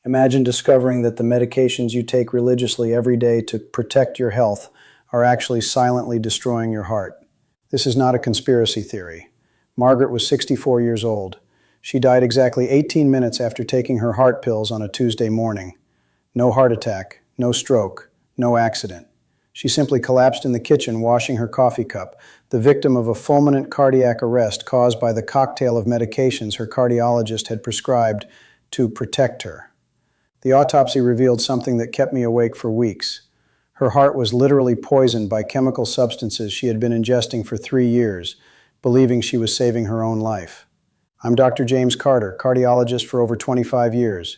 Imagine discovering that the medications you take religiously every day to protect your health are actually silently destroying your heart. This is not a conspiracy theory. Margaret was 64 years old. She died exactly 18 minutes after taking her heart pills on a Tuesday morning. No heart attack, no stroke, no accident. She simply collapsed in the kitchen washing her coffee cup, the victim of a fulminant cardiac arrest caused by the cocktail of medications her cardiologist had prescribed to protect her. The autopsy revealed something that kept me awake for weeks. Her heart was literally poisoned by chemical substances she had been ingesting for 3 years, believing she was saving her own life. I'm Dr. James Carter, cardiologist for over 25 years.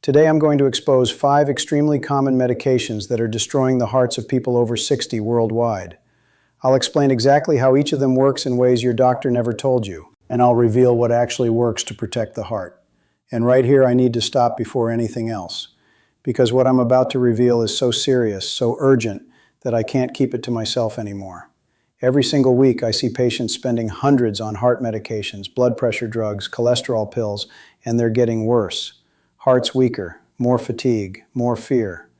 Today I'm going to expose 5 extremely common medications that are destroying the hearts of people over 60 worldwide. I'll explain exactly how each of them works in ways your doctor never told you, and I'll reveal what actually works to protect the heart. And right here I need to stop before anything else, because what I'm about to reveal is so serious, so urgent, that I can't keep it to myself anymore. Every single week I see patients spending hundreds on heart medications, blood pressure drugs, cholesterol pills, and they're getting worse. Hearts weaker, more fatigue, more fear.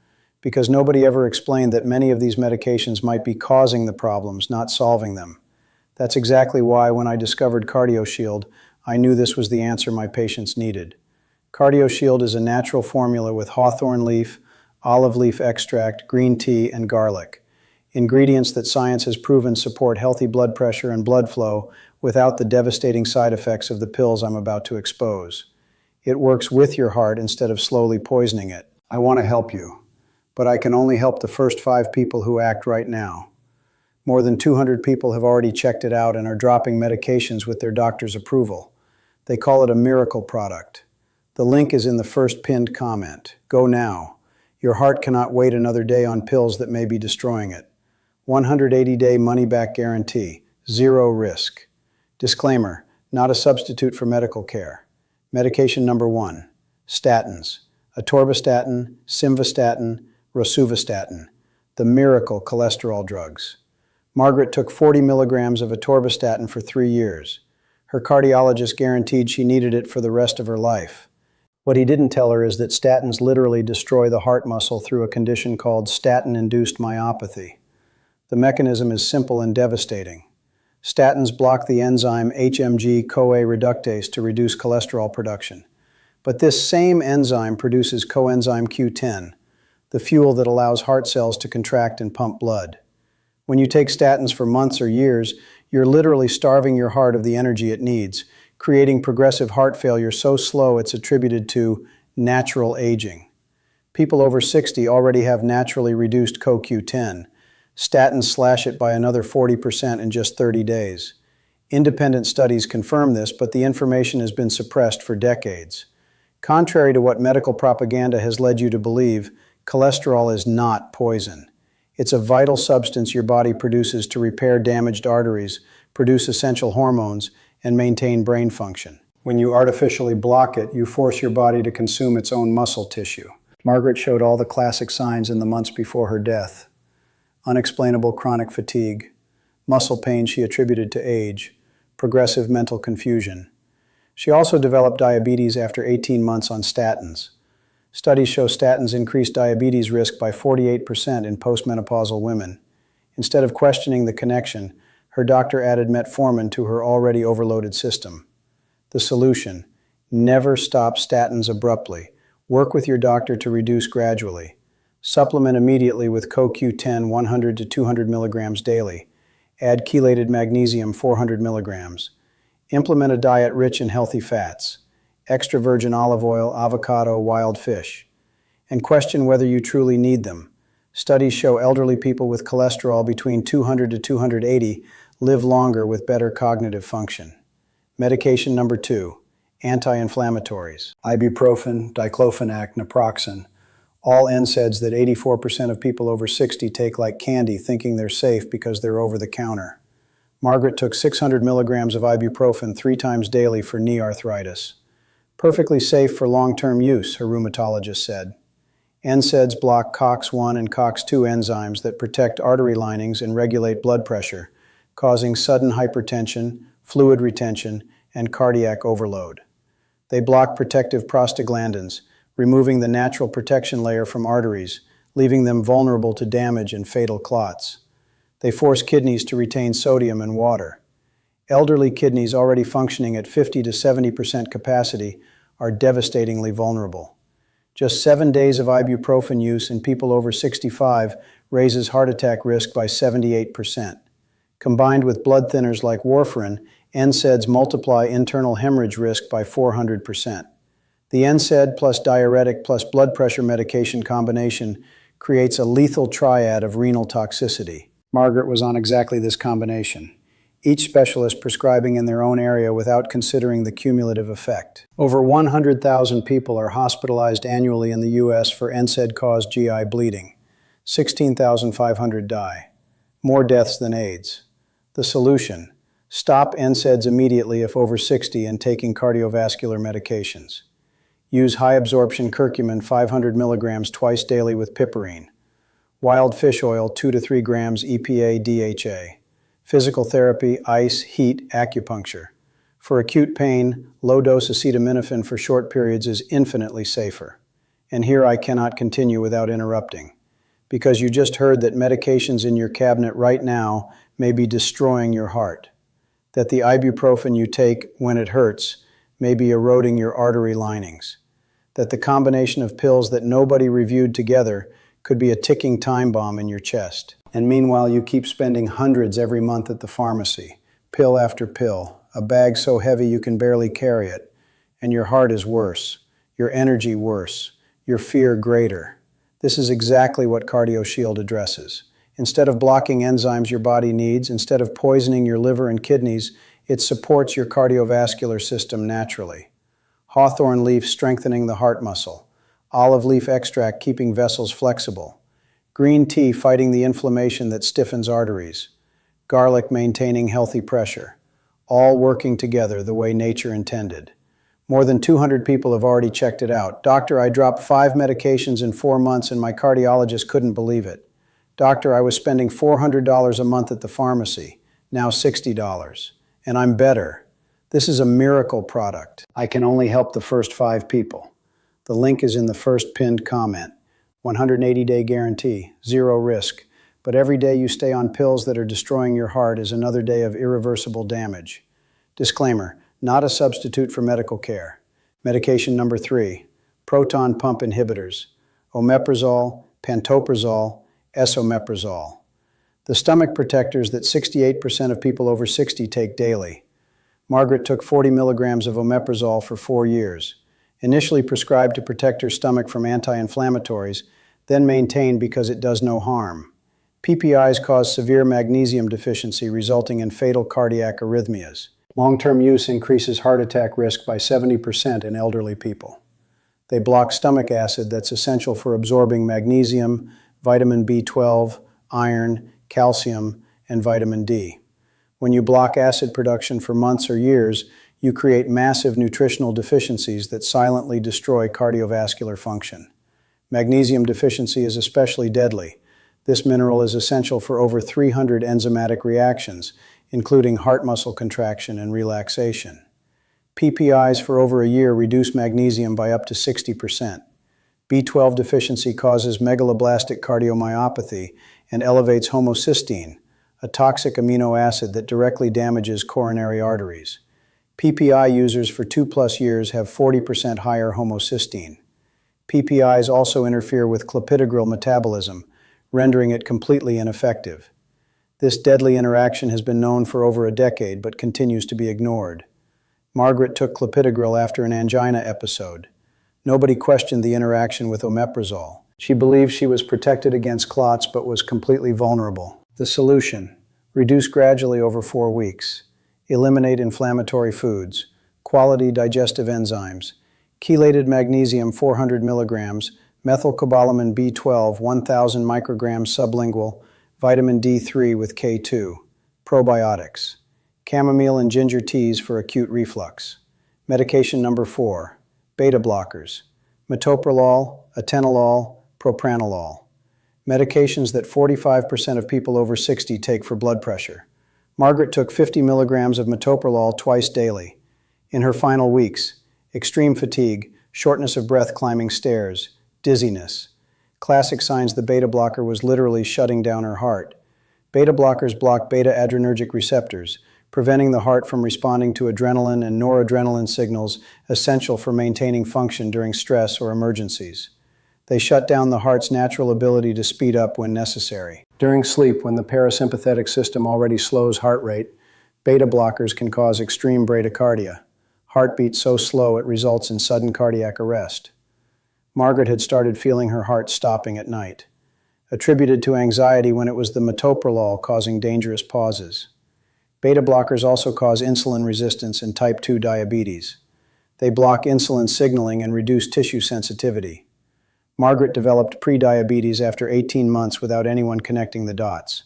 Because nobody ever explained that many of these medications might be causing the problems, not solving them. That's exactly why when I discovered CardioShield, I knew this was the answer my patients needed. CardioShield is a natural formula with hawthorn leaf, olive leaf extract, green tea, and garlic. Ingredients that science has proven support healthy blood pressure and blood flow without the devastating side effects of the pills I'm about to expose. It works with your heart instead of slowly poisoning it. I want to help you, but I can only help the first 5 people who act right now. More than 200 people have already checked it out and are dropping medications with their doctor's approval. They call it a miracle product. The link is in the first pinned comment. Go now. Your heart cannot wait another day on pills that may be destroying it. 180-day money-back guarantee. 0 risk. Disclaimer, not a substitute for medical care. Medication number 1, statins. Atorvastatin, simvastatin, rosuvastatin. The miracle cholesterol drugs. Margaret took 40 milligrams of atorvastatin for 3 years. Her cardiologist guaranteed she needed it for the rest of her life. What he didn't tell her is that statins literally destroy the heart muscle through a condition called statin-induced myopathy. The mechanism is simple and devastating. Statins block the enzyme HMG-CoA reductase to reduce cholesterol production. But this same enzyme produces Coenzyme Q10, the fuel that allows heart cells to contract and pump blood. When you take statins for months or years, you're literally starving your heart of the energy it needs, creating progressive heart failure so slow it's attributed to natural aging. People over 60 already have naturally reduced CoQ10. Statins slash it by another 40% in just 30 days. Independent studies confirm this, but the information has been suppressed for decades. Contrary to what medical propaganda has led you to believe, cholesterol is not poison. It's a vital substance your body produces to repair damaged arteries, produce essential hormones, and maintain brain function. When you artificially block it, you force your body to consume its own muscle tissue. Margaret showed all the classic signs in the months before her death. Unexplainable chronic fatigue, muscle pain she attributed to age, progressive mental confusion. She also developed diabetes after 18 months on statins. Studies show statins increase diabetes risk by 48% in postmenopausal women. Instead of questioning the connection, her doctor added metformin to her already overloaded system. The solution: never stop statins abruptly. Work with your doctor to reduce gradually. Supplement immediately with CoQ10 100 to 200 milligrams daily. Add chelated magnesium 400 milligrams. Implement a diet rich in healthy fats. Extra virgin olive oil, avocado, wild fish. And question whether you truly need them. Studies show elderly people with cholesterol between 200 to 280 live longer with better cognitive function. Medication number 2, anti-inflammatories. Ibuprofen, diclofenac, naproxen. All NSAIDs that 84% of people over 60 take like candy, thinking they're safe because they're over the counter. Margaret took 600 milligrams of ibuprofen 3 times daily for knee arthritis. Perfectly safe for long-term use, her rheumatologist said. NSAIDs block COX-1 and COX-2 enzymes that protect artery linings and regulate blood pressure, causing sudden hypertension, fluid retention, and cardiac overload. They block protective prostaglandins, removing the natural protection layer from arteries, leaving them vulnerable to damage and fatal clots. They force kidneys to retain sodium and water. Elderly kidneys already functioning at 50 to 70% capacity are devastatingly vulnerable. Just 7 days of ibuprofen use in people over 65 raises heart attack risk by 78%. Combined with blood thinners like warfarin, NSAIDs multiply internal hemorrhage risk by 400%. The NSAID plus diuretic plus blood pressure medication combination creates a lethal triad of renal toxicity. Margaret was on exactly this combination, each specialist prescribing in their own area without considering the cumulative effect. Over 100,000 people are hospitalized annually in the U.S. for NSAID-caused GI bleeding. 16,500 die. More deaths than AIDS. The solution: stop NSAIDs immediately if over 60 and taking cardiovascular medications. Use high-absorption curcumin 500 milligrams twice daily with piperine. Wild fish oil 2 to 3 grams EPA DHA. Physical therapy, ice, heat, acupuncture. For acute pain, low-dose acetaminophen for short periods is infinitely safer. And here I cannot continue without interrupting, because you just heard that medications in your cabinet right now may be destroying your heart, that the ibuprofen you take when it hurts may be eroding your artery linings, that the combination of pills that nobody reviewed together could be a ticking time bomb in your chest. And meanwhile, you keep spending hundreds every month at the pharmacy, pill after pill, a bag so heavy you can barely carry it, and your heart is worse, your energy worse, your fear greater. This is exactly what CardioShield addresses. Instead of blocking enzymes your body needs, instead of poisoning your liver and kidneys, it supports your cardiovascular system naturally. Hawthorn leaf strengthening the heart muscle, olive leaf extract keeping vessels flexible, green tea fighting the inflammation that stiffens arteries, garlic maintaining healthy pressure, all working together the way nature intended. More than 200 people have already checked it out. Doctor, I dropped 5 medications in 4 months and my cardiologist couldn't believe it. Doctor, I was spending $400 a month at the pharmacy, now $60, and I'm better. This is a miracle product. I can only help the first 5 people. The link is in the first pinned comment. 180-day guarantee, 0 risk, but every day you stay on pills that are destroying your heart is another day of irreversible damage. Disclaimer, not a substitute for medical care. Medication number 3, proton pump inhibitors, omeprazole, pantoprazole, esomeprazole. The stomach protectors that 68% of people over 60 take daily. Margaret took 40 milligrams of omeprazole for 4 years. Initially prescribed to protect her stomach from anti-inflammatories, then maintained because it does no harm. PPIs cause severe magnesium deficiency, resulting in fatal cardiac arrhythmias. Long-term use increases heart attack risk by 70% in elderly people. They block stomach acid that's essential for absorbing magnesium, vitamin B12, iron, calcium, and vitamin D. When you block acid production for months or years, you create massive nutritional deficiencies that silently destroy cardiovascular function. Magnesium deficiency is especially deadly. This mineral is essential for over 300 enzymatic reactions, including heart muscle contraction and relaxation. PPIs for over a year reduce magnesium by up to 60%. B12 deficiency causes megaloblastic cardiomyopathy and elevates homocysteine, a toxic amino acid that directly damages coronary arteries. PPI users for 2+ years have 40% higher homocysteine. PPIs also interfere with clopidogrel metabolism, rendering it completely ineffective. This deadly interaction has been known for over a decade but continues to be ignored. Margaret took clopidogrel after an angina episode. Nobody questioned the interaction with omeprazole. She believed she was protected against clots but was completely vulnerable. The solution: reduce gradually over 4 weeks. Eliminate inflammatory foods, quality digestive enzymes, chelated magnesium 400 milligrams, methylcobalamin B12 1000 micrograms sublingual, vitamin D3 with K2, probiotics, chamomile and ginger teas for acute reflux. Medication number 4, beta blockers, metoprolol, atenolol, propranolol. Medications that 45% of people over 60 take for blood pressure. Margaret took 50 milligrams of metoprolol twice daily. In her final weeks, extreme fatigue, shortness of breath climbing stairs, dizziness. Classic signs the beta blocker was literally shutting down her heart. Beta blockers block beta-adrenergic receptors, preventing the heart from responding to adrenaline and noradrenaline signals essential for maintaining function during stress or emergencies. They shut down the heart's natural ability to speed up when necessary. During sleep, when the parasympathetic system already slows heart rate, beta blockers can cause extreme bradycardia, heartbeat so slow it results in sudden cardiac arrest. Margaret had started feeling her heart stopping at night, attributed to anxiety when it was the metoprolol causing dangerous pauses. Beta blockers also cause insulin resistance and type 2 diabetes. They block insulin signaling and reduce tissue sensitivity. Margaret developed prediabetes after 18 months without anyone connecting the dots.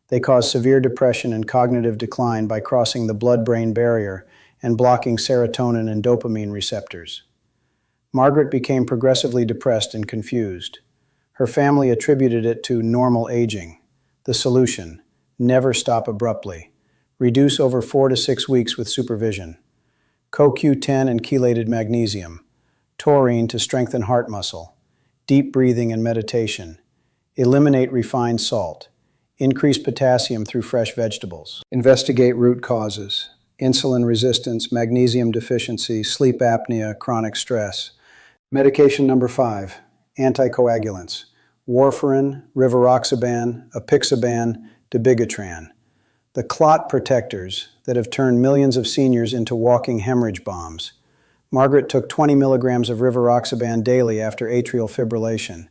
They cause severe depression and cognitive decline by crossing the blood-brain barrier and blocking serotonin and dopamine receptors. Margaret became progressively depressed and confused. Her family attributed it to normal aging. The solution: never stop abruptly. Reduce over 4 to 6 weeks with supervision. CoQ10 and chelated magnesium. Taurine to strengthen heart muscle. Deep breathing and meditation. Eliminate refined salt. Increase potassium through fresh vegetables. Investigate root causes: insulin resistance, magnesium deficiency, sleep apnea, chronic stress. Medication number 5, anticoagulants: warfarin, rivaroxaban, apixaban, dabigatran. The clot protectors that have turned millions of seniors into walking hemorrhage bombs. Margaret took 20 milligrams of rivaroxaban daily after atrial fibrillation.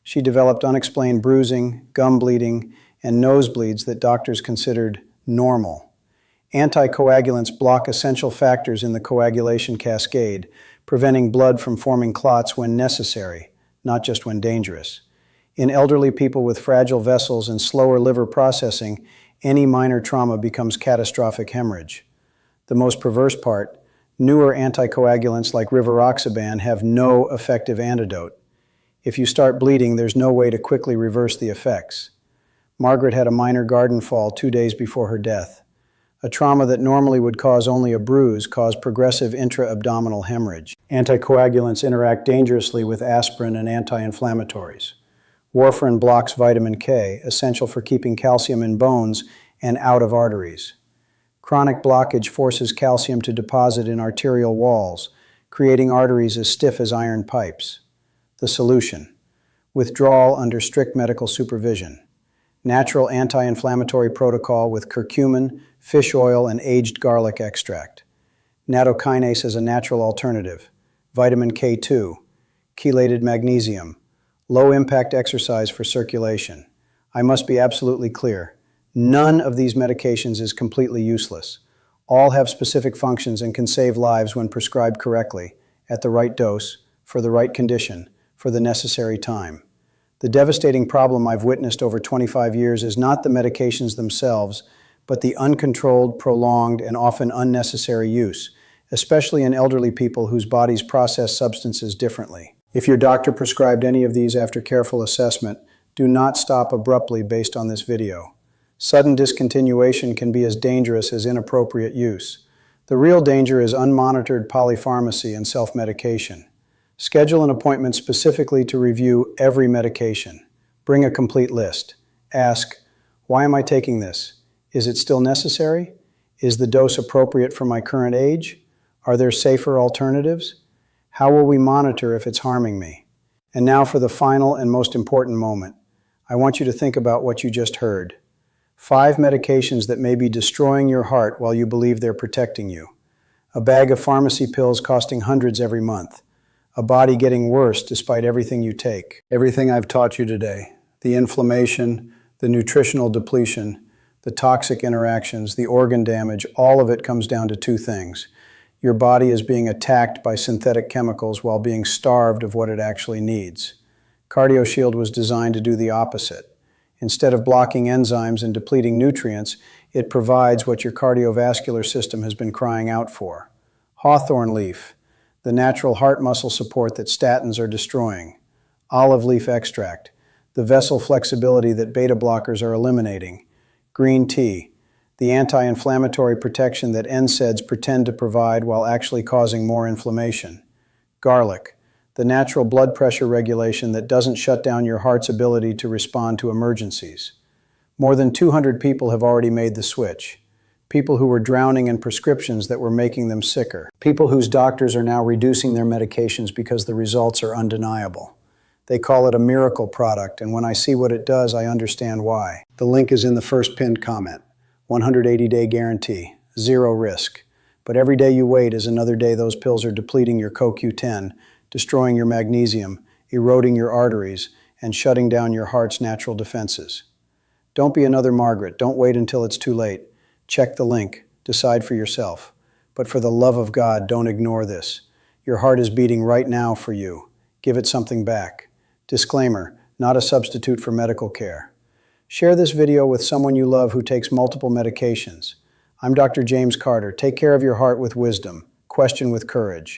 She developed unexplained bruising, gum bleeding, and nosebleeds that doctors considered normal. Anticoagulants block essential factors in the coagulation cascade, preventing blood from forming clots when necessary, not just when dangerous. In elderly people with fragile vessels and slower liver processing, any minor trauma becomes catastrophic hemorrhage. The most perverse part: newer anticoagulants like rivaroxaban have no effective antidote. If you start bleeding, there's no way to quickly reverse the effects. Margaret had a minor garden fall 2 days before her death. A trauma that normally would cause only a bruise caused progressive intra-abdominal hemorrhage. Anticoagulants interact dangerously with aspirin and anti-inflammatories. Warfarin blocks vitamin K, essential for keeping calcium in bones and out of arteries. Chronic blockage forces calcium to deposit in arterial walls, creating arteries as stiff as iron pipes. The solution: withdrawal under strict medical supervision. Natural anti-inflammatory protocol with curcumin, fish oil, and aged garlic extract. Nattokinase as a natural alternative. Vitamin K2. Chelated magnesium. Low-impact exercise for circulation. I must be absolutely clear. None of these medications is completely useless. All have specific functions and can save lives when prescribed correctly, at the right dose, for the right condition, for the necessary time. The devastating problem I've witnessed over 25 years is not the medications themselves, but the uncontrolled, prolonged, and often unnecessary use, especially in elderly people whose bodies process substances differently. If your doctor prescribed any of these after careful assessment, do not stop abruptly based on this video. Sudden discontinuation can be as dangerous as inappropriate use. The real danger is unmonitored polypharmacy and self-medication. Schedule an appointment specifically to review every medication. Bring a complete list. Ask, why am I taking this? Is it still necessary? Is the dose appropriate for my current age? Are there safer alternatives? How will we monitor if it's harming me? And now for the final and most important moment. I want you to think about what you just heard. 5 medications that may be destroying your heart while you believe they're protecting you. A bag of pharmacy pills costing hundreds every month. A body getting worse despite everything you take. Everything I've taught you today, the inflammation, the nutritional depletion, the toxic interactions, the organ damage, all of it comes down to 2 things. Your body is being attacked by synthetic chemicals while being starved of what it actually needs. CardioShield was designed to do the opposite. Instead of blocking enzymes and depleting nutrients, it provides what your cardiovascular system has been crying out for. Hawthorn leaf, the natural heart muscle support that statins are destroying. Olive leaf extract, the vessel flexibility that beta blockers are eliminating. Green tea, the anti-inflammatory protection that NSAIDs pretend to provide while actually causing more inflammation. Garlic, the natural blood pressure regulation that doesn't shut down your heart's ability to respond to emergencies. More than 200 people have already made the switch. People who were drowning in prescriptions that were making them sicker. People whose doctors are now reducing their medications because the results are undeniable. They call it a miracle product, and when I see what it does, I understand why. The link is in the first pinned comment. 180-day guarantee, zero risk. But every day you wait is another day those pills are depleting your CoQ10, destroying your magnesium, eroding your arteries, and shutting down your heart's natural defenses. Don't be another Margaret. Don't wait until it's too late. Check the link. Decide for yourself. But for the love of God, don't ignore this. Your heart is beating right now for you. Give it something back. Disclaimer, not a substitute for medical care. Share this video with someone you love who takes multiple medications. I'm Dr. James Carter. Take care of your heart with wisdom. Question with courage.